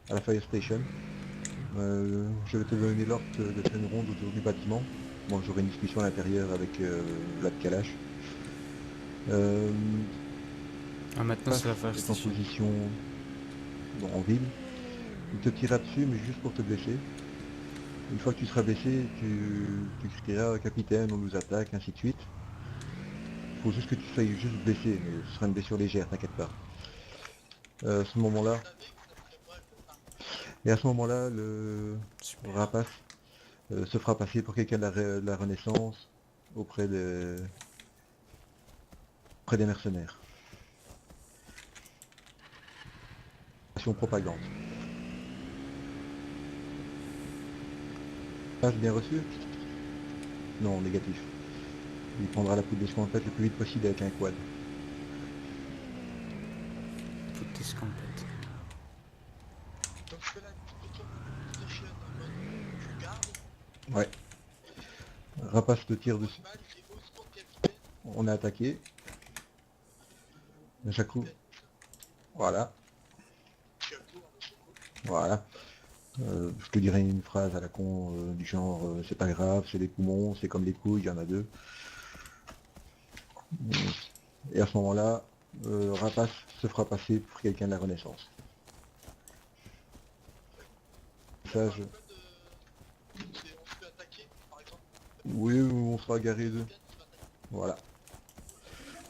à la Fire Station. Je vais te donner l'ordre de faire une ronde autour du bâtiment. Bon, j'aurai une discussion à l'intérieur avec Vlad Kalash. Ah, maintenant Passe c'est la Fire est en Station. position en ville. Il te tirera dessus, mais juste pour te blesser. Une fois que tu seras blessé, tu crieras capitaine, on nous attaque, ainsi de suite. Il faut juste que tu sois juste blessé, mais ce sera une blessure légère, t'inquiète pas. À ce moment-là, et à ce moment-là, le Super. rapace se fera passer pour quelqu'un de la Renaissance auprès, auprès des mercenaires. Action propagande. Passe bien reçu? Non, négatif. Il prendra la poudre d'escampette le plus vite possible avec un quad. Put this complete. Donc je fais la station en mode je garde, Ouais. Rapace te tire dessus. normal, Grimaud, seconde capitaine, On est attaqué. Jacou. capitaine, Voilà. Chaco, Chaco. Voilà. Je te dirais une phrase à la con du genre c'est pas grave, c'est les poumons, c'est comme les couilles, il y en a deux. Et à ce moment-là, Rapace se fera passer pour quelqu'un de la Renaissance. Ça, Parle je... pas de... On se fait attaquer, par exemple. Oui, on sera garé deux. Capitaine se fait attaquer. Voilà.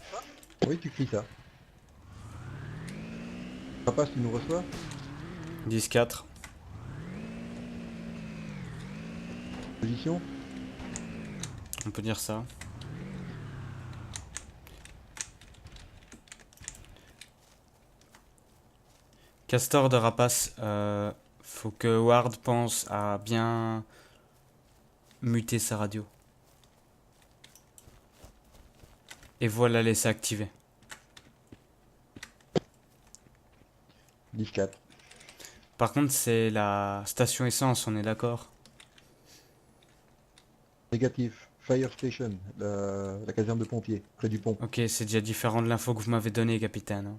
Quoi? Oui, tu cries ça. Rapace, tu nous reçois? 10-4. Position? On peut dire ça. Castor de Rapace. Faut que Ward pense à bien muter sa radio. Et voilà, laisser activer. 10-4. Par contre, c'est la station essence, on est d'accord? Négatif. Fire Station, la caserne de pompiers, près du pont. Ok, c'est déjà différent de l'info que vous m'avez donnée, capitaine, hein.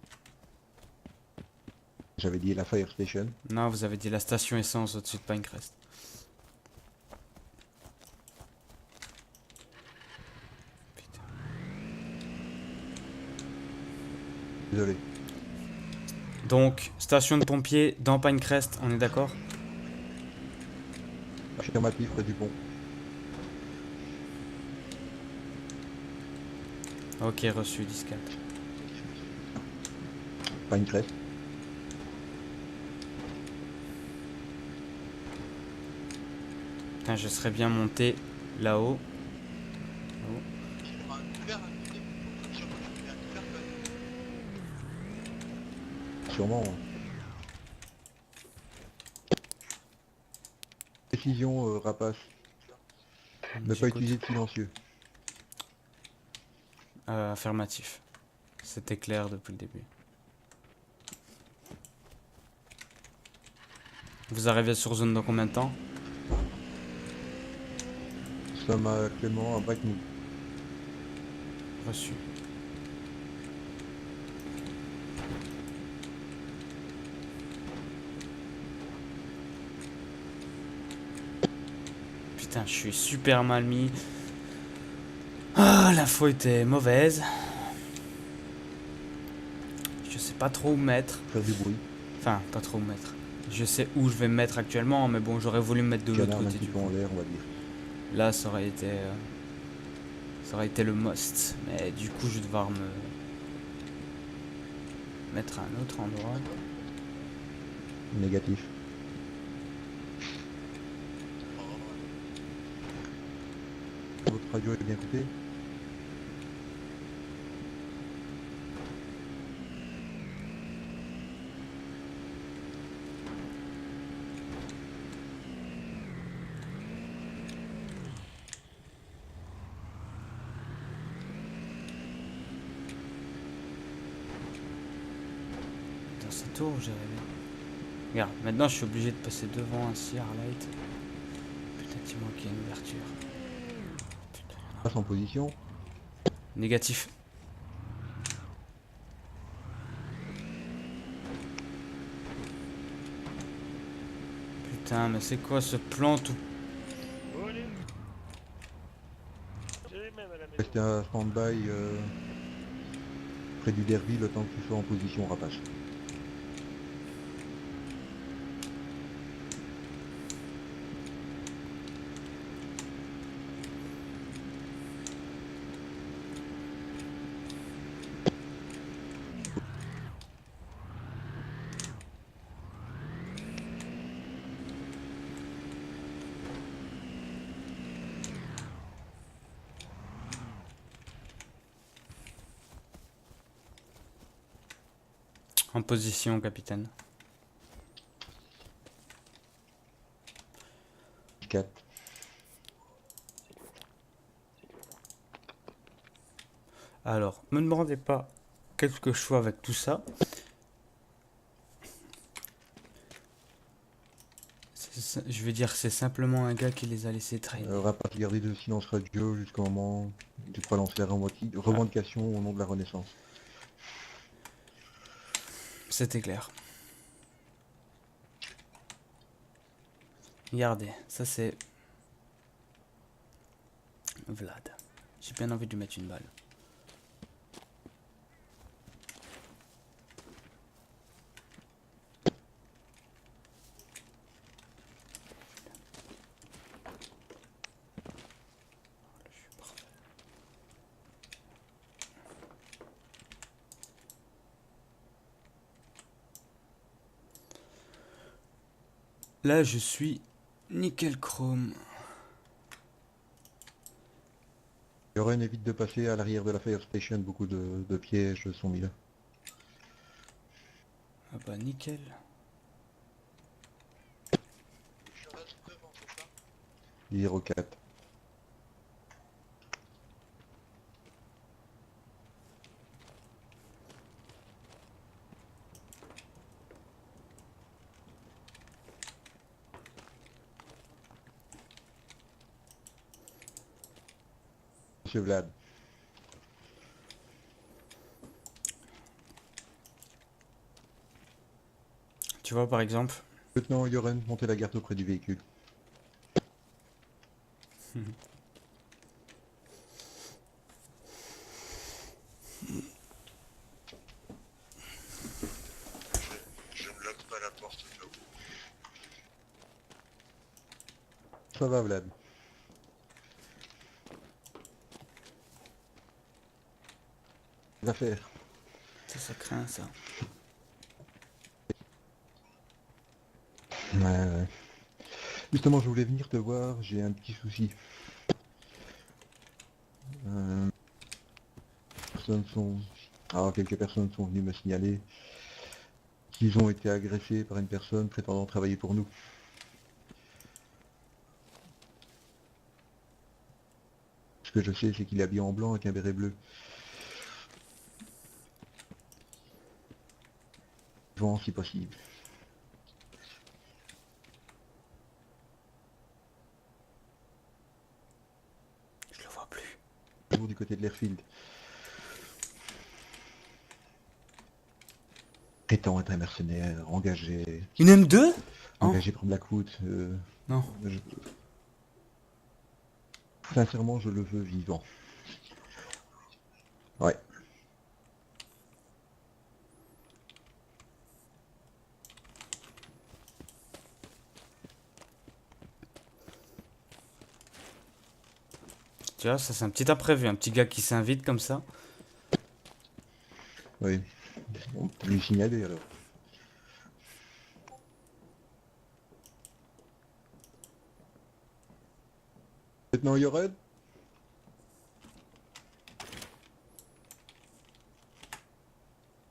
J'avais dit la Fire Station. Non, vous avez dit la station essence au-dessus de Pinecrest. Putain. Désolé. Donc, station de pompiers dans Pinecrest, on est d'accord? Affirmatif, près du pont. Ok, reçu, 10-4. Pas une crête. Putain, je serais bien monté là-haut. Il y aura un hiver à côté. Sûrement qu'il y a un hiver quand même. Sûrement. Hein. Précision, Rapace. Ne pas J'écoute. utiliser de silencieux. Affirmatif. C'était clair depuis le début. Vous arrivez sur zone dans combien de temps? Nous sommes actuellement à Brackney. Reçu. Putain, je suis super mal mis. Ah, l'info était mauvaise. Je sais pas trop où me mettre. Faire du bruit. Enfin, pas trop où me mettre. Je sais où je vais me mettre actuellement, mais bon, j'aurais voulu me mettre de l'autre Canard un côté petit du peu en coup. l'air, on va dire. Là, ça aurait été le must. Mais du coup, je vais devoir me mettre à un autre endroit. Négatif. Votre radio est bien coupée. Dans cette tour, j'ai rêvé. Regarde, maintenant je suis obligé de passer devant un Starlight. Putain, dis-moi qu'il y a une ouverture. Putain. Passe en position. Négatif. Putain, mais c'est quoi ce plan tout... Volé. J'ai même à la maison. Rester à stand-by près du derby le temps que tu sois en position rapace. En position, capitaine. 4. Alors, me demandez pas qu'est-ce que je fais avec tout ça. Je veux dire, c'est simplement un gars qui les a laissés traîner. Rapace garder le silence radio jusqu'au moment où tu pourras lancer la revendication au nom de la Renaissance. C'était clair. Regardez, ça c'est... Vlad. J'ai bien envie de lui mettre une balle. Là, je suis nickel chrome. Yoren évite de passer à l'arrière de la Fire Station, beaucoup de pièges sont mis là. Ah bah nickel. Je reste devant, c'est ça? 0,4. Monsieur Vlad. Tu vois par exemple. Lieutenant Yoren, montez la garde auprès du véhicule. Je ne lock pas la porte au cas où. Ça va Vlad. L'affaire. Ça craint ça. Ouais. Justement, je voulais venir te voir, j'ai un petit souci. Euh, quelques personnes sont venues me signaler qu'ils ont été agressés par une personne prétendant travailler pour nous. Ce que je sais, c'est qu'il est habillé en blanc avec un béret bleu. Vent si possible. Je le vois plus. Toujours du côté de l'airfield. Prétend être un mercenaire, engagé, Une M2 Oh. engagé pour la croûte. Non. Sincèrement, je le veux vivant. Ouais. Tu vois, ça c'est un petit imprévu. Un petit gars qui s'invite comme ça. Oui. On peut lui signaler alors. Lieutenant Yored.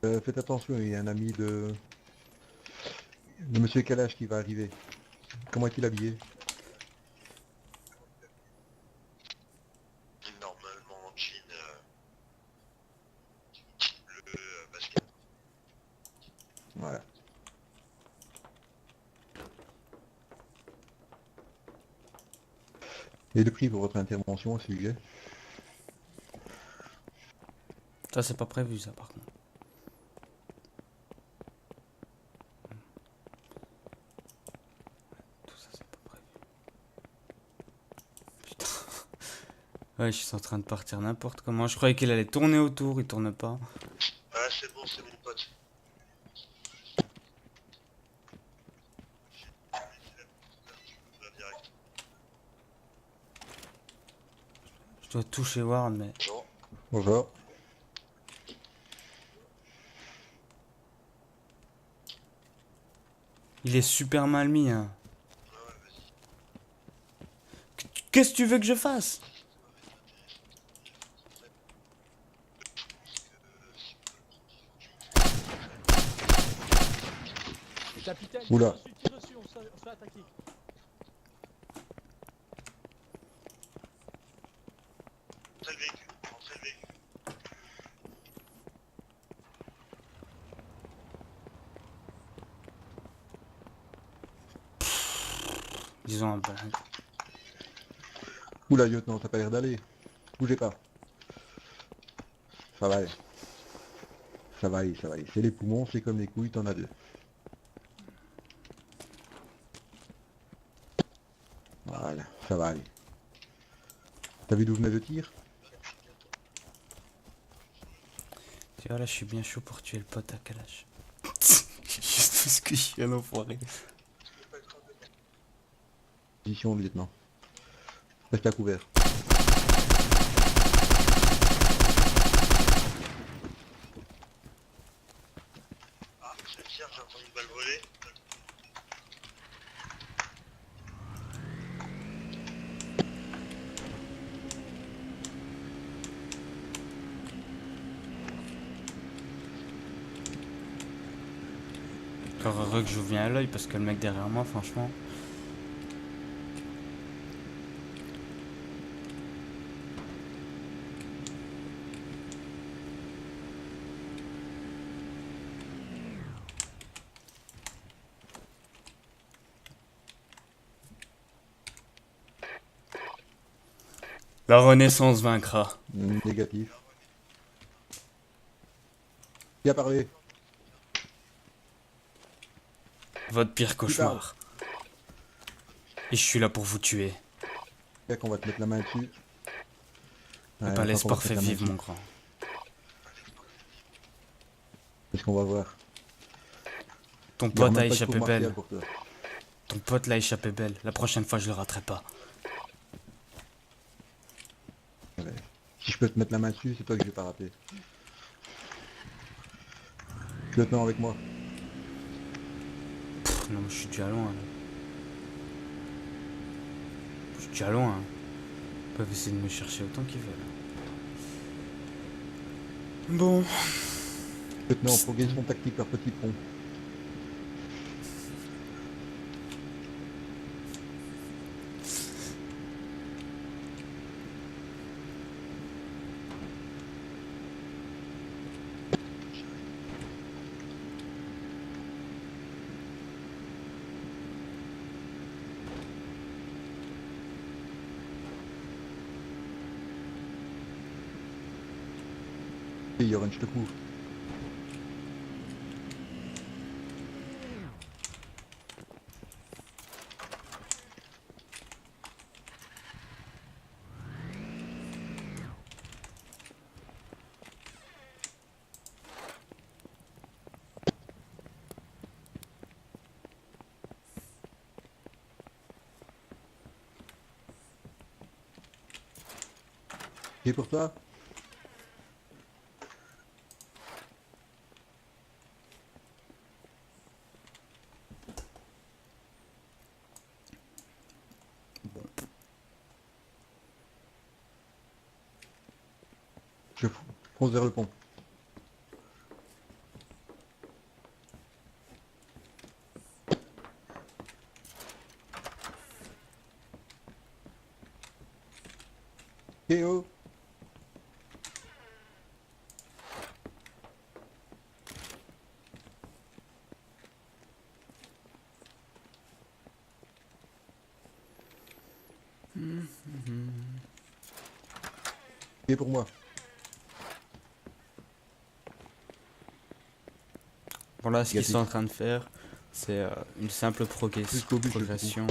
Faites attention, il y a un ami de Monsieur Kalash qui va arriver. Comment est-il habillé? Normalement en jean bleu basket. Voilà. Et le prix pour votre intervention à ce sujet? Ça c'est pas prévu ça par contre. Tout Ouais, je suis en train de partir n'importe comment. Je croyais qu'il allait tourner autour, il tourne pas. Ah, c'est bon, c'est mon pote. Là, direct. Je dois toucher Ward, mais... Bon. Bonjour. Il est super mal mis, hein. Ouais, ouais, vas-y. Qu'est-ce que tu veux que je fasse? Capitaine, Oula. tir reçu, on se fait attaquer. Entrez le véhicule. Entrez le véhicule. Disons un peu. Oula, lieutenant, t'as pas l'air d'aller. Bougez pas. Ça va aller. Ça va aller, ça va aller. C'est les poumons, c'est comme les couilles, t'en as deux. Voilà, ça va aller. T'as vu d'où venait le tir? Tu vois, là, je suis bien chaud pour tuer le pote à Kalash. Juste parce que je suis un enfoiré. Position, lieutenant. Reste à couvert. Ah, je tire, j'ai entendu une balle voler. Encore heureux que je vous viens à l'œil parce que le mec derrière moi, franchement. La Renaissance vaincra. Négatif. Qui a parlé? Votre pire cauchemar. Et je suis là pour vous tuer. Tiens qu'on va te mettre la main dessus. Et Ouais, pas attends l'espoir qu'on va te fait mettre la main vivre, dessus. mon grand. Qu'est-ce qu'on va voir? Ton Il y pote aura a même pas de échappé cours martial belle. pour toi. Ton pote l'a échappé belle. La prochaine fois, je le raterai pas. Ouais. Si je peux te mettre la main dessus, c'est toi que je vais pas rater. Lieutenant avec moi. Pff, non, mais je suis déjà loin. Là. Je suis déjà loin. Hein. Ils peuvent essayer de me chercher autant qu'ils veulent. Bon. Lieutenant, progression tactique par petit pont. Et Yoren, je te couvre. Et pour toi? Je fonce vers le pont. KO. Et pour moi. Bon là, ce qu'ils Négatif. sont en train de faire, c'est une simple Jusqu'au but, progression.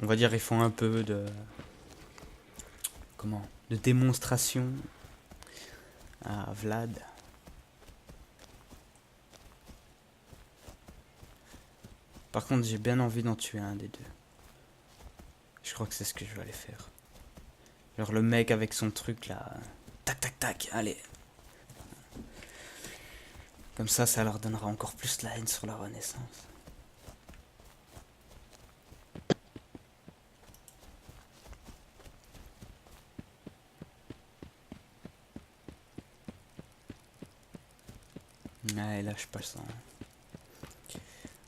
On va dire ils font un peu de comment, de démonstration à Vlad. Par contre, j'ai bien envie d'en tuer un des deux. Je crois que c'est ce que je vais aller faire. Genre le mec avec son truc là. Tac tac tac, allez. Comme ça leur donnera encore plus la haine sur la Renaissance. Ouais, lâche pas ça.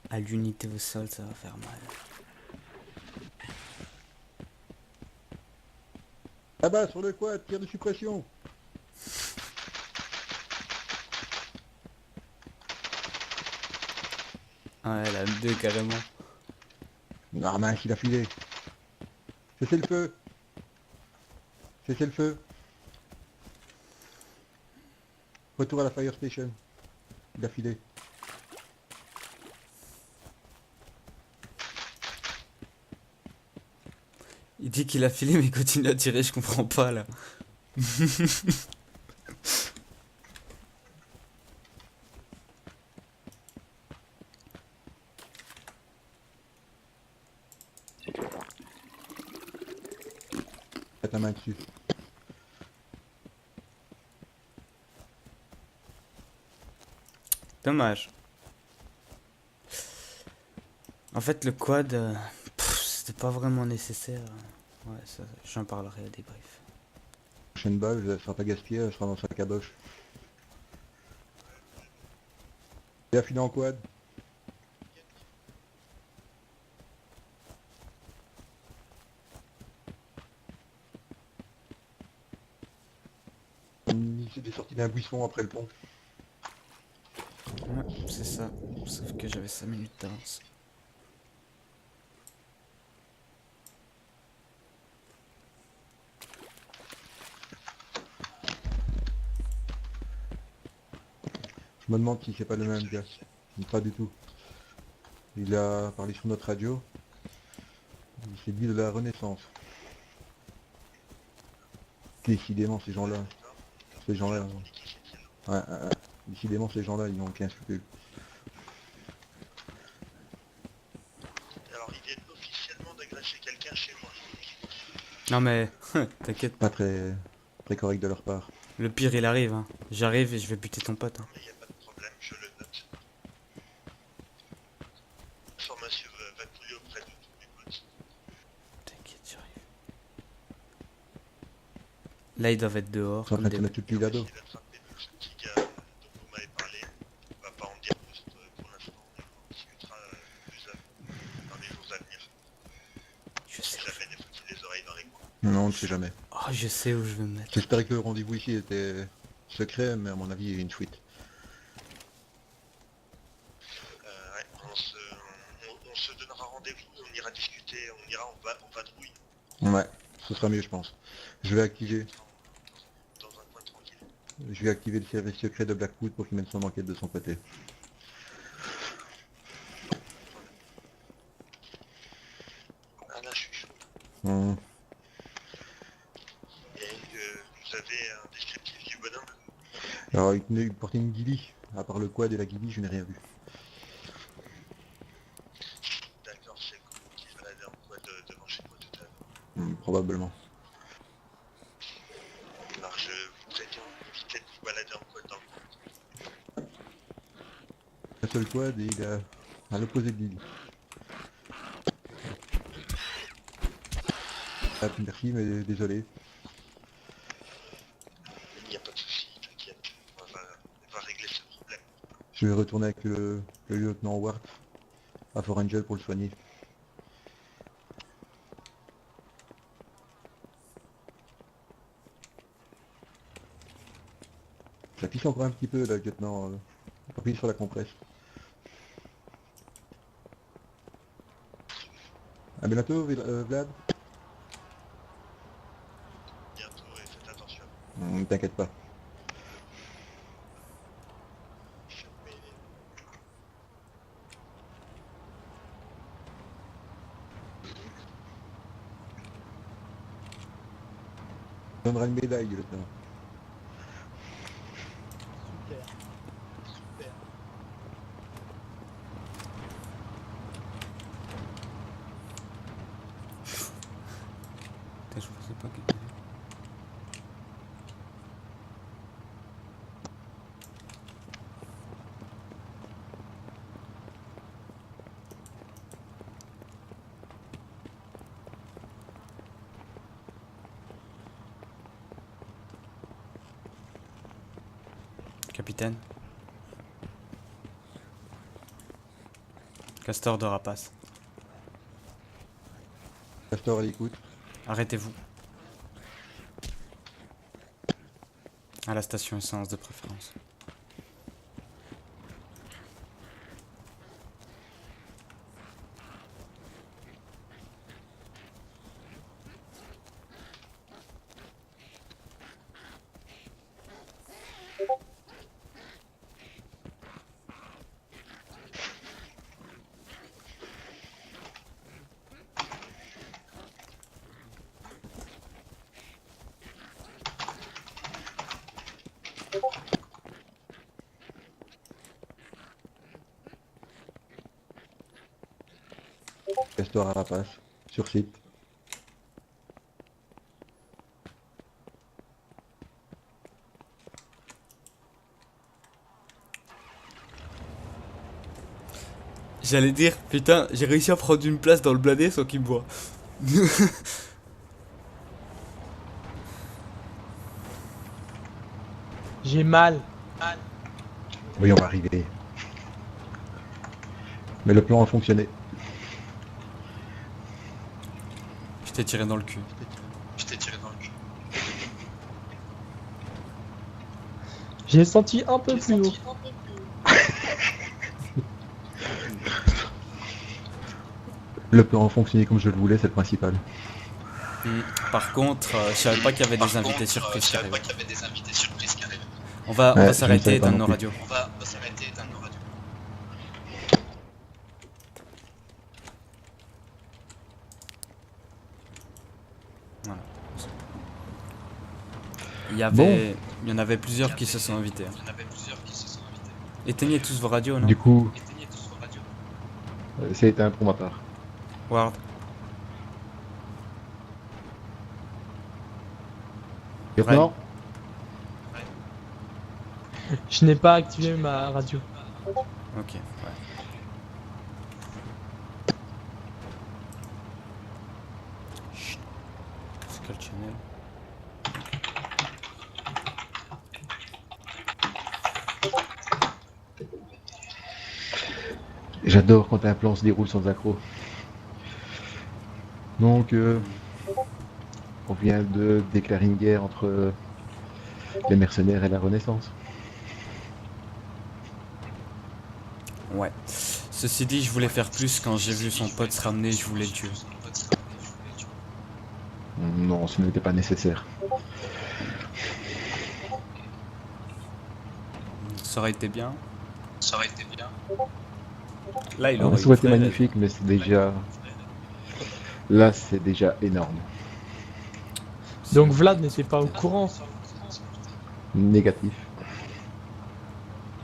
À l'unité au sol, ça va faire mal. Là-bas, sur le quad, tir de suppression. Ouais, la M2 carrément. Ah mince, il a filé. Cessez le feu. Cessez le feu. Retour à la fire station. Il a filé. Il dit qu'il a filé mais il continue à tirer, je comprends pas là. Mets ta main dessus. Dommage. En fait, le quad, c'était pas vraiment nécessaire. Ouais, ça, j'en parlerai à débrief. Prochaine balle, elle sera pas gaspillée, elle sera dans sa caboche. Il a filé en quad. Il s'est sorti d'un buisson après le pont. Ouais, c'est ça. Sauf que j'avais 5 minutes d'avance. Je me demande si c'est pas le même gars. Pas du tout. Il a parlé sur notre radio. Il s'est dit de la Renaissance. Décidément, ces gens-là. Ces gens-là. Ouais, décidément, ces gens-là, ils n'ont aucun scrupule. Alors, ils viennent officiellement d'agresser quelqu'un chez moi. Non mais, t'inquiète. Pas très, très correct de leur part. Le pire, il arrive. Hein. J'arrive et je vais buter ton pote. Hein. Mais il n'y a pas de problème, je le note. L'information va couler auprès de tous mes potes. T'inquiète, j'arrive. Là, ils doivent être dehors. Ils sont en Comme train de des... se mettre tout le d'ado. Essayer d'attraper ce petit gars dont vous m'avez parlé. On va pas en dire plus pour l'instant. On discutera plus dans les jours à venir. Je Si sais. jamais des fois qu'il y a des oreilles dans les coins. Non, on ne sait jamais. Oh, je sais où je vais me mettre. J'espérais que le rendez-vous ici était secret, mais à mon avis, il y a une fuite. Ouais, on se donnera rendez-vous, on ira discuter, on ira en vadrouille Ouais, ce sera mieux, je pense. Je vais activer, dans un coin tranquille. je vais activer le service secret de Blackwood pour qu'il mène son enquête de son côté. Ah là, je suis chaud. Hum. Et vous avez un descriptif du bonhomme? Alors, il portait une guilie. À part le quad et la guilie, je n'ai rien vu. D'accord, c'est cool, qui se baladait en quad devant chez moi tout à l'heure. Probablement. Alors je vous préviens, évitez de vous balader en quad dans le coin. Un seul quad et il est à l'opposé de l'île. Ah, merci, mais désolé. Il n'y a pas de souci, t'inquiète, on va régler ce problème. Je vais retourner avec le lieutenant Ward à Fort Angel pour le soigner. Ça pique encore un petit peu, là, lieutenant. Appuie sur la compresse. À bientôt, Vlad. Bientôt et faites attention. T'inquiète pas. Fermez les... donnera une médaille, le lieutenant. Super. Super. Putain, je pensais pas que... Capitaine. Castor de Rapace. Castor à l'écoute. Arrêtez-vous. À la station essence de préférence. Castor à Rapace. Sur site. J'allais dire, putain, j'ai réussi à prendre une place dans le blindé sans qu'il me voie. J'ai mal. Oui, on va arriver. Mais le plan a fonctionné. Je t'ai tiré dans le cul. J'ai senti un peu plus haut. Le plan a fonctionné comme je le voulais, c'est le principal. Par contre, je savais pas qu'il y avait des invités surprises qui arrivaient. On va Ouais, je ne s'arrêter savais et pas éteindre non nos plus. radios. Voilà. Il y en avait plusieurs qui se sont invités. Éteignez tous vos radios, non? Du coup, c'est éteint pour ma part. Ward. Lieutenant, Je n'ai pas activé ma radio. Ok, ouais. Chut. C'est quel channel? j'adore quand un plan se déroule sans accroc. Donc, on vient de déclarer une guerre entre les mercenaires et la Renaissance. Ouais. Ceci dit, je voulais faire plus quand j'ai vu son pote se ramener, je voulais le tuer. Non, ce n'était pas nécessaire. Ça aurait été bien. Là, il Alors, aurait ça aurait eu été vrai, magnifique, mais c'est déjà... Là, c'est déjà énorme. Donc Vlad n'était pas au courant. Négatif.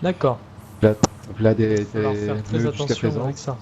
D'accord. Vlad Il va falloir était faire très neutre jusqu'à attention présent. avec ça.